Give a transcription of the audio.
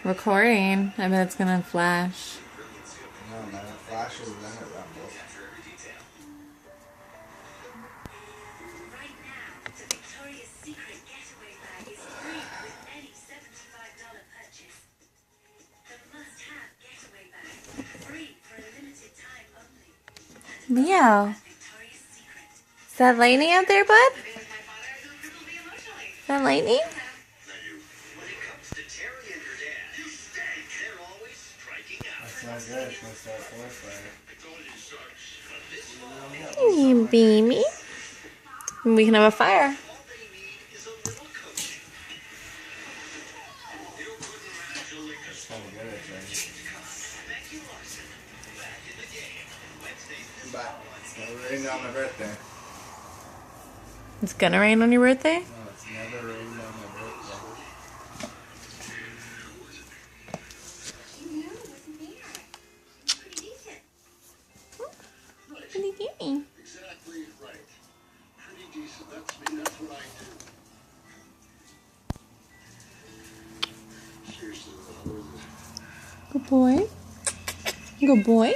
Recording. I bet it's gonna flash. No, man, it flashes and then it rumbles. Right now, the Victoria's Secret Getaway Bag is free with any $75 purchase. The must-have getaway bag, free for a limited time only. Leo. Victoria's Secret. Is that Lainey out there, bud? Is that Lainey? That's not good. It's gonna start forest fire. Hey, baby. We can have a fire. It's kind of good, it's ready. But it's never rained on my birthday. It's gonna rain on your birthday? No, it's never rained on my birthday. Pretty cute. Exactly right. Pretty decent. That's me. That's what I do. Seriously, though. Good boy. Good boy.